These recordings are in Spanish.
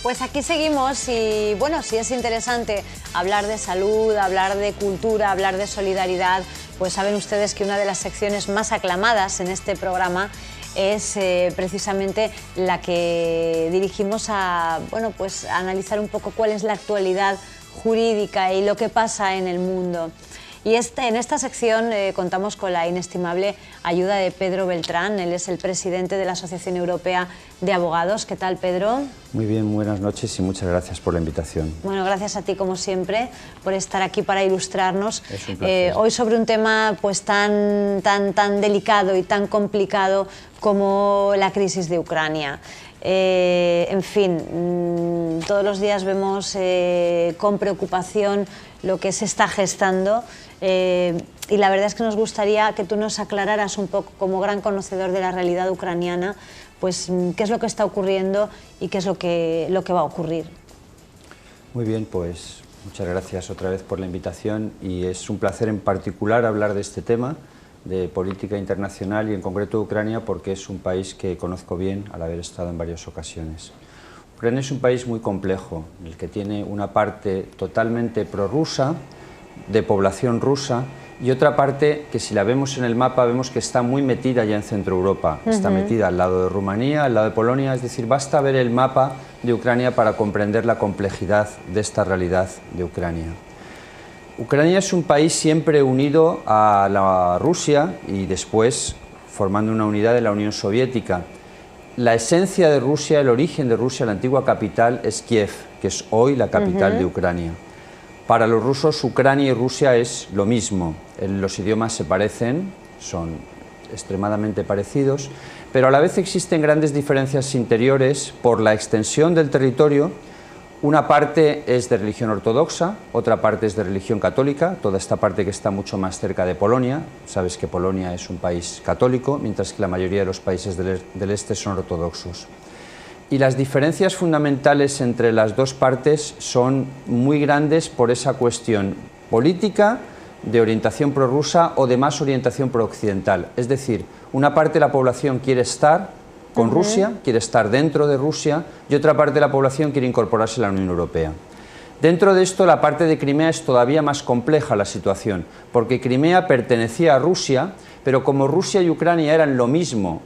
Pues aquí seguimos y bueno, si es interesante hablar de salud, hablar de cultura, hablar de solidaridad, pues saben ustedes que una de las secciones más aclamadas en este programa es precisamente la que dirigimos a, bueno, pues a analizar un poco cuál es la actualidad jurídica y lo que pasa en el mundo. Y en esta sección contamos con la inestimable ayuda de Pedro Beltrán. Él es el presidente de la Asociación Europea de Abogados. ¿Qué tal, Pedro? Muy bien, buenas noches y muchas gracias por la invitación. Bueno, gracias a ti, como siempre, por estar aquí para ilustrarnos. Es un placer. Hoy sobre un tema pues tan delicado y tan complicado como la crisis de Ucrania. En fin, todos los días vemos con preocupación lo que se está gestando y la verdad es que nos gustaría que tú nos aclararas un poco, como gran conocedor de la realidad ucraniana, pues qué es lo que está ocurriendo y qué es lo que va a ocurrir. Muy bien, pues muchas gracias otra vez por la invitación y es un placer en particular hablar de este tema, de política internacional y en concreto Ucrania, porque es un país que conozco bien al haber estado en varias ocasiones. Ucrania es un país muy complejo, en el que tiene una parte totalmente prorrusa, de población rusa, y otra parte que si la vemos en el mapa vemos que está muy metida ya en Centro Europa, está metida al lado de Rumanía, al lado de Polonia, es decir, basta ver el mapa de Ucrania para comprender la complejidad de esta realidad de Ucrania. Ucrania es un país siempre unido a la Rusia y después formando una unidad de la Unión Soviética. La esencia de Rusia, el origen de Rusia, la antigua capital es Kiev, que es hoy la capital de Ucrania. Para los rusos, Ucrania y Rusia es lo mismo. Los idiomas se parecen, son extremadamente parecidos, pero a la vez existen grandes diferencias interiores por la extensión del territorio. Una parte es de religión ortodoxa, otra parte es de religión católica, toda esta parte que está mucho más cerca de Polonia. Sabes que Polonia es un país católico, mientras que la mayoría de los países del este son ortodoxos. Y las diferencias fundamentales entre las dos partes son muy grandes por esa cuestión política, de orientación prorrusa o de más orientación prooccidental. Es decir, una parte de la población quiere estar con Rusia, quiere estar dentro de Rusia, y otra parte de la población quiere incorporarse a la Unión Europea. Dentro de esto, la parte de Crimea es todavía más compleja la situación, porque Crimea pertenecía a Rusia, pero como Rusia y Ucrania eran lo mismo,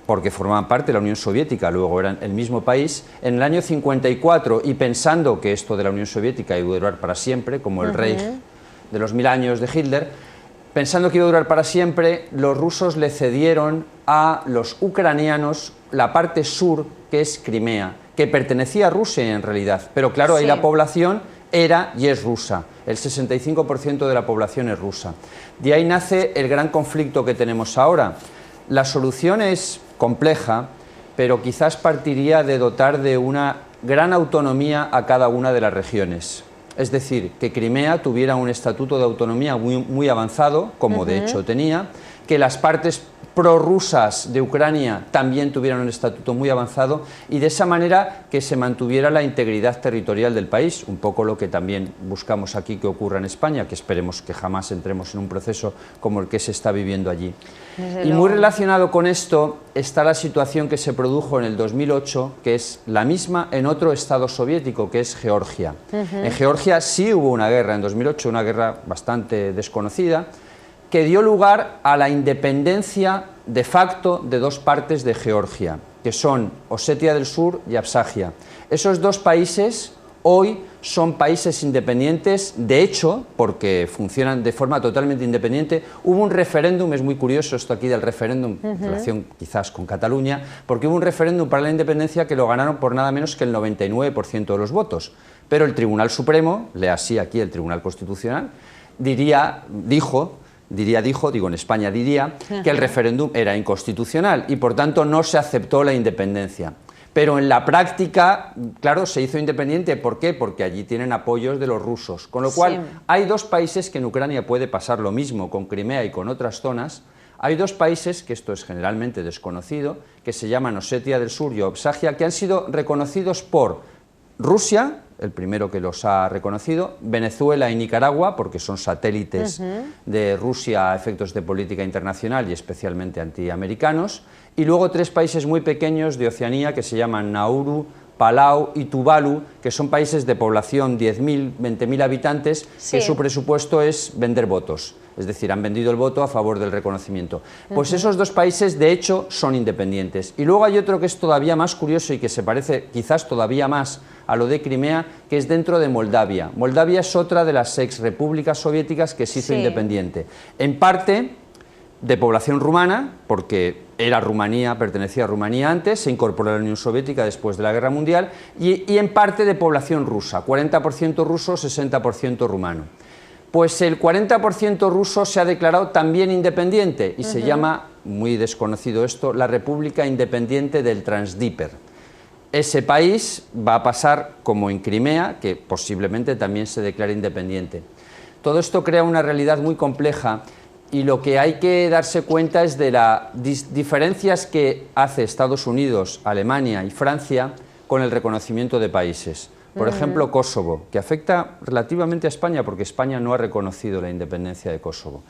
porque formaban parte de la Unión Soviética, luego eran el mismo país, en el año 54, y pensando que esto de la Unión Soviética iba a durar para siempre, como el Reich de los 1000 años de Hitler, pensando que iba a durar para siempre, los rusos le cedieron a los ucranianos la parte sur, que es Crimea, que pertenecía a Rusia en realidad, pero claro, ahí la población era y es rusa, el 65% de la población es rusa. De ahí nace el gran conflicto que tenemos ahora. La solución es compleja, pero quizás partiría de dotar de una gran autonomía a cada una de las regiones. Es decir, que Crimea tuviera un estatuto de autonomía muy avanzado, como de hecho tenía, que las partes prorrusas de Ucrania también tuvieran un estatuto muy avanzado y de esa manera que se mantuviera la integridad territorial del país, un poco lo que también buscamos aquí que ocurra en España, que esperemos que jamás entremos en un proceso como el que se está viviendo allí. Y muy relacionado con esto está la situación que se produjo en el 2008, que es la misma en otro estado soviético, que es Georgia. En Georgia sí hubo una guerra en 2008, una guerra bastante desconocida, que dio lugar a la independencia de facto de dos partes de Georgia, que son Osetia del Sur y Abjasia. Esos dos países hoy son países independientes, de hecho, porque funcionan de forma totalmente independiente. Hubo un referéndum, es muy curioso esto aquí del referéndum, en relación quizás con Cataluña, porque hubo un referéndum para la independencia que lo ganaron por nada menos que el 99% de los votos. Pero el Tribunal Supremo, lea así aquí el Tribunal Constitucional, dijo, en España diría, que el referéndum era inconstitucional y por tanto no se aceptó la independencia. Pero en la práctica, claro, se hizo independiente. ¿Por qué? Porque allí tienen apoyos de los rusos. Con lo cual, hay dos países que en Ucrania puede pasar lo mismo, con Crimea y con otras zonas. Hay dos países, que esto es generalmente desconocido, que se llaman Osetia del Sur y Abjasia, que han sido reconocidos por Rusia, el primero que los ha reconocido, Venezuela y Nicaragua, porque son satélites de Rusia a efectos de política internacional y especialmente antiamericanos, y luego tres países muy pequeños de Oceanía que se llaman Nauru, Palau y Tuvalu, que son países de población 10.000, 20.000 habitantes, que su presupuesto es vender votos. Es decir, han vendido el voto a favor del reconocimiento. Pues esos dos países, de hecho, son independientes. Y luego hay otro que es todavía más curioso y que se parece quizás todavía más a lo de Crimea, que es dentro de Moldavia. Moldavia es otra de las ex repúblicas soviéticas que se hizo independiente. En parte de población rumana, porque era Rumanía, pertenecía a Rumanía antes, se incorporó a la Unión Soviética después de la Guerra Mundial, y en parte de población rusa, 40% ruso, 60% rumano. Pues el 40% ruso se ha declarado también independiente y se llama, muy desconocido esto, la República Independiente del Transdnieper. Ese país va a pasar como en Crimea, que posiblemente también se declare independiente. Todo esto crea una realidad muy compleja y lo que hay que darse cuenta es de las diferencias que hace Estados Unidos, Alemania y Francia con el reconocimiento de países. Por ejemplo, Kosovo, que afecta relativamente a España porque España no ha reconocido la independencia de Kosovo.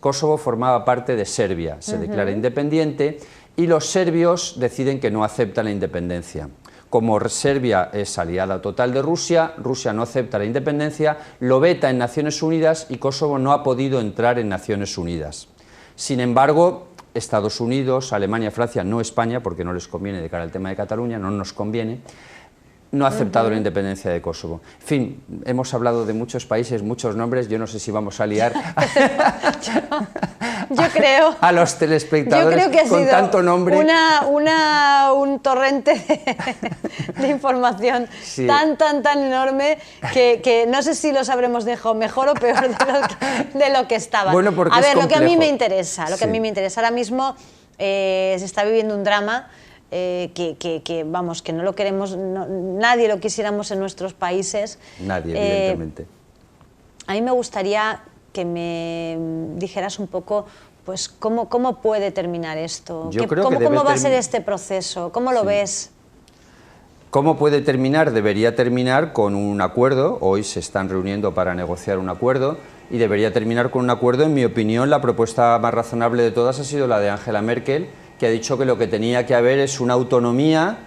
Kosovo formaba parte de Serbia, se declara independiente y los serbios deciden que no aceptan la independencia. Como Serbia es aliada total de Rusia, Rusia no acepta la independencia, lo veta en Naciones Unidas y Kosovo no ha podido entrar en Naciones Unidas. Sin embargo, Estados Unidos, Alemania, Francia, no España, porque no les conviene de cara al tema de Cataluña, no nos conviene, no ha aceptado la independencia de Kosovo. En fin, hemos hablado de muchos países, muchos nombres, yo no sé si vamos a liar yo creo, a los telespectadores yo creo que con tanto nombre. Un torrente de información tan enorme que no sé si los habremos dejado mejor o peor de lo que estaban. Bueno, porque a ver, es lo que a mí complejo. me interesa, a mí me interesa ahora mismo, se está viviendo un drama vamos, que no lo queremos, nadie lo quisiéramos en nuestros países. Nadie, evidentemente. A mí me gustaría que me dijeras un poco, pues, cómo puede terminar esto, cómo va a ser este proceso, cómo lo ves. ¿Cómo puede terminar? Debería terminar con un acuerdo, hoy se están reuniendo para negociar un acuerdo, y debería terminar con un acuerdo. En mi opinión, la propuesta más razonable de todas ha sido la de Angela Merkel, que ha dicho que lo que tenía que haber es una autonomía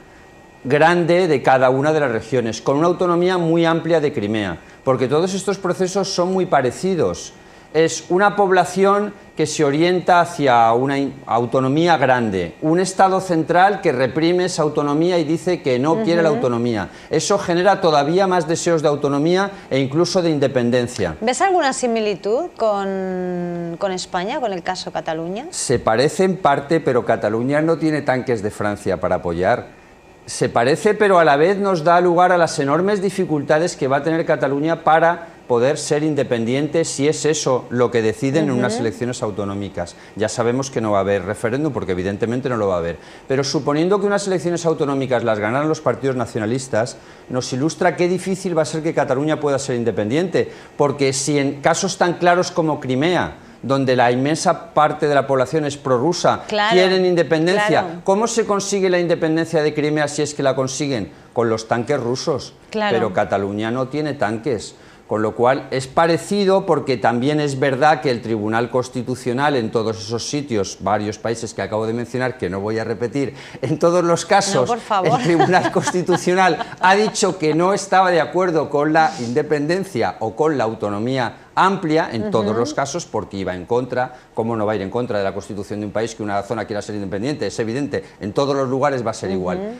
grande de cada una de las regiones, con una autonomía muy amplia de Crimea, porque todos estos procesos son muy parecidos. Es una población que se orienta hacia una autonomía grande, un Estado central que reprime esa autonomía y dice que no quiere la autonomía. Eso genera todavía más deseos de autonomía e incluso de independencia. ¿Ves alguna similitud con España, con el caso Cataluña? Se parece en parte, pero Cataluña no tiene tanques de Francia para apoyar. Se parece, pero a la vez nos da lugar a las enormes dificultades que va a tener Cataluña para poder ser independiente, si es eso lo que deciden en unas elecciones autonómicas. Ya sabemos que no va a haber referéndum, porque evidentemente no lo va a haber. Pero suponiendo que unas elecciones autonómicas las ganaran los partidos nacionalistas, nos ilustra qué difícil va a ser que Cataluña pueda ser independiente, porque si en casos tan claros como Crimea, donde la inmensa parte de la población es prorrusa, quieren independencia, ¿cómo se consigue la independencia de Crimea si es que la consiguen? Con los tanques rusos, pero Cataluña no tiene tanques. Con lo cual es parecido, porque también es verdad que el Tribunal Constitucional en todos esos sitios, varios países que acabo de mencionar, que no voy a repetir, en todos los casos el Tribunal Constitucional ha dicho que no estaba de acuerdo con la independencia o con la autonomía amplia en todos los casos, porque iba en contra. ¿Cómo no va a ir en contra de la Constitución de un país que una zona quiera ser independiente? Es evidente, en todos los lugares va a ser igual.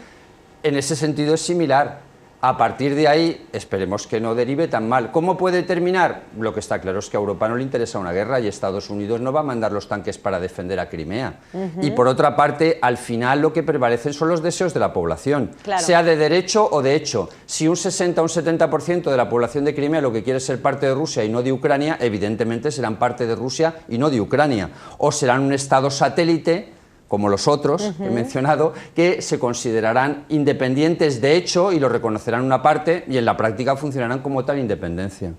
En ese sentido es similar. A partir de ahí, esperemos que no derive tan mal. ¿Cómo puede terminar? Lo que está claro es que a Europa no le interesa una guerra y Estados Unidos no va a mandar los tanques para defender a Crimea. Y por otra parte, al final lo que prevalecen son los deseos de la población, sea de derecho o de hecho. Si un 60 o un 70% de la población de Crimea lo que quiere es ser parte de Rusia y no de Ucrania, evidentemente serán parte de Rusia y no de Ucrania. O serán un Estado satélite, como los otros que he mencionado, que se considerarán independientes de hecho y lo reconocerán una parte y en la práctica funcionarán como tal independencia.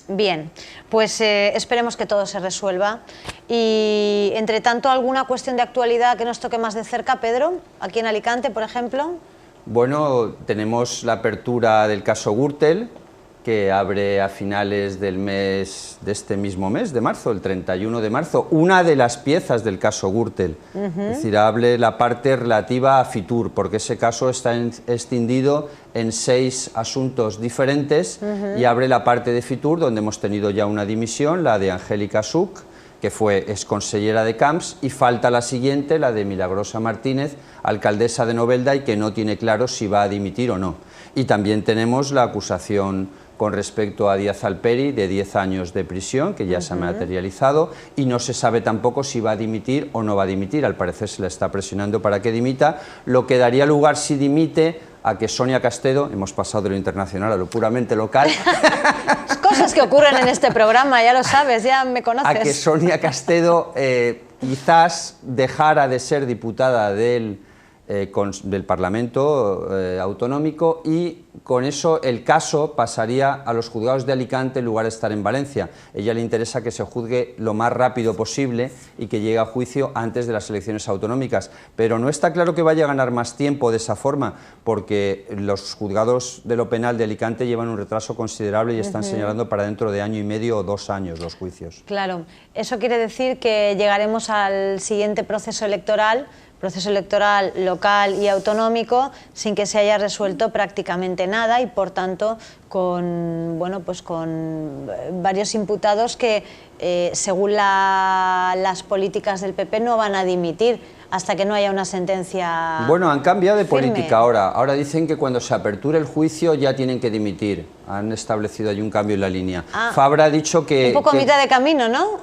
Bien, pues esperemos que todo se resuelva. Y, entre tanto, ¿alguna cuestión de actualidad que nos toque más de cerca, Pedro? Aquí en Alicante, por ejemplo. Bueno, tenemos la apertura del caso Gürtel, que abre a finales del mes, de este mismo mes, de marzo, el 31 de marzo, una de las piezas del caso Gürtel. Es decir, abre la parte relativa a Fitur, porque ese caso está extendido en 6 asuntos diferentes y abre la parte de Fitur, donde hemos tenido ya una dimisión, la de Angélica Such, que fue exconsellera de Camps, y falta la siguiente, la de Milagrosa Martínez, alcaldesa de Novelda, y que no tiene claro si va a dimitir o no. Y también tenemos la acusación con respecto a Díaz Alperi de 10 años de prisión, que ya se ha materializado, y no se sabe tampoco si va a dimitir o no va a dimitir. Al parecer se la está presionando para que dimita, lo que daría lugar, si dimite, a que Sonia Castedo, hemos pasado de lo internacional a lo puramente local. Cosas que ocurren en este programa, ya lo sabes, ya me conoces. A que Sonia Castedo quizás dejara de ser diputada del Parlamento autonómico, y con eso el caso pasaría a los juzgados de Alicante en lugar de estar en Valencia. A ella le interesa que se juzgue lo más rápido posible y que llegue a juicio antes de las elecciones autonómicas, pero no está claro que vaya a ganar más tiempo de esa forma, porque los juzgados de lo penal de Alicante llevan un retraso considerable y están señalando para dentro de 1 año y medio o 2 años los juicios. Claro, eso quiere decir que llegaremos al siguiente proceso electoral local y autonómico sin que se haya resuelto prácticamente nada, y por tanto con, bueno, pues con varios imputados que según las políticas del PP no van a dimitir hasta que no haya una sentencia. Bueno, han cambiado de firme. política ahora dicen que cuando se aperture el juicio ya tienen que dimitir, han establecido ahí un cambio en la línea. Fabra ha dicho que... Un poco a mitad de camino, ¿no?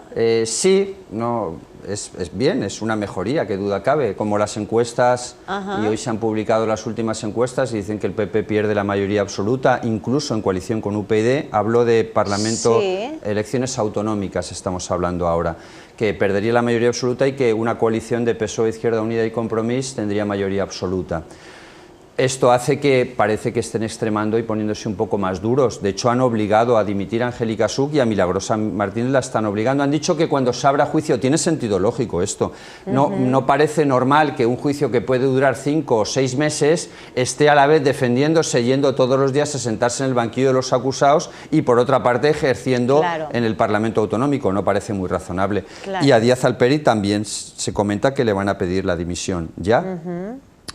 Sí, no... Es bien, es una mejoría, que duda cabe, como las encuestas, y hoy se han publicado las últimas encuestas y dicen que el PP pierde la mayoría absoluta, incluso en coalición con UPyD. Hablo de Parlamento, elecciones autonómicas estamos hablando ahora, que perdería la mayoría absoluta y que una coalición de PSOE, Izquierda Unida y Compromís tendría mayoría absoluta. Esto hace que parece que estén extremando y poniéndose un poco más duros. De hecho, han obligado a dimitir a Angélica Such y a Milagrosa Martínez la están obligando. Han dicho que cuando se abra juicio, tiene sentido lógico esto, no parece normal que un juicio que puede durar 5 o 6 meses esté a la vez defendiéndose, yendo todos los días a sentarse en el banquillo de los acusados y por otra parte ejerciendo en el Parlamento Autonómico. No parece muy razonable. Y a Díaz Alperi también se comenta que le van a pedir la dimisión ya.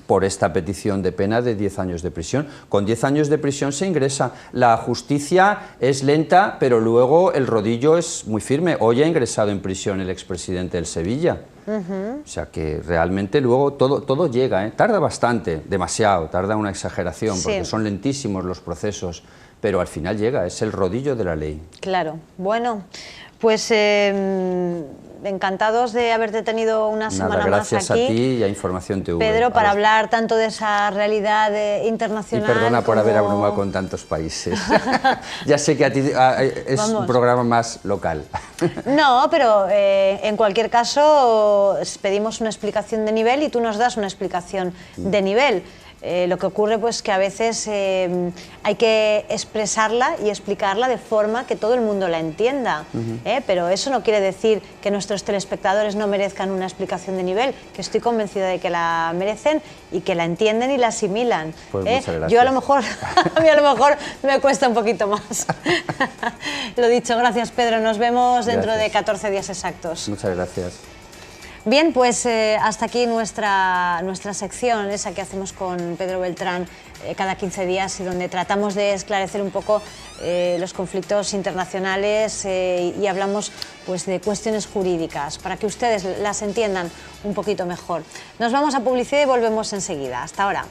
Por esta petición de pena de 10 años de prisión. Con 10 años de prisión se ingresa. La justicia es lenta, pero luego el rodillo es muy firme. Hoy ha ingresado en prisión el expresidente del Sevilla. O sea que realmente luego todo llega, tarda bastante, demasiado, tarda una exageración, porque son lentísimos los procesos, pero al final llega, es el rodillo de la ley. Claro, bueno, pues encantados de haberte tenido una semana más aquí. Gracias a ti y a Información TV. Pedro, para hablar tanto de esa realidad internacional. Y perdona por haber abrumado con tantos países. Ya sé que a ti es un programa más local. No, pero en cualquier caso pedimos una explicación de nivel y tú nos das una explicación de nivel. Lo que ocurre pues que a veces hay que expresarla y explicarla de forma que todo el mundo la entienda, pero eso no quiere decir que nuestros telespectadores no merezcan una explicación de nivel, que estoy convencida de que la merecen y que la entienden y la asimilan. Pues muchas gracias. Yo a mí a lo mejor me cuesta un poquito más. Lo dicho, gracias Pedro, nos vemos dentro de 14 días exactos. Muchas gracias. Bien, pues hasta aquí nuestra sección, esa que hacemos con Pedro Beltrán cada 15 días y donde tratamos de esclarecer un poco los conflictos internacionales y hablamos pues, de cuestiones jurídicas para que ustedes las entiendan un poquito mejor. Nos vamos a publicidad y volvemos enseguida. Hasta ahora.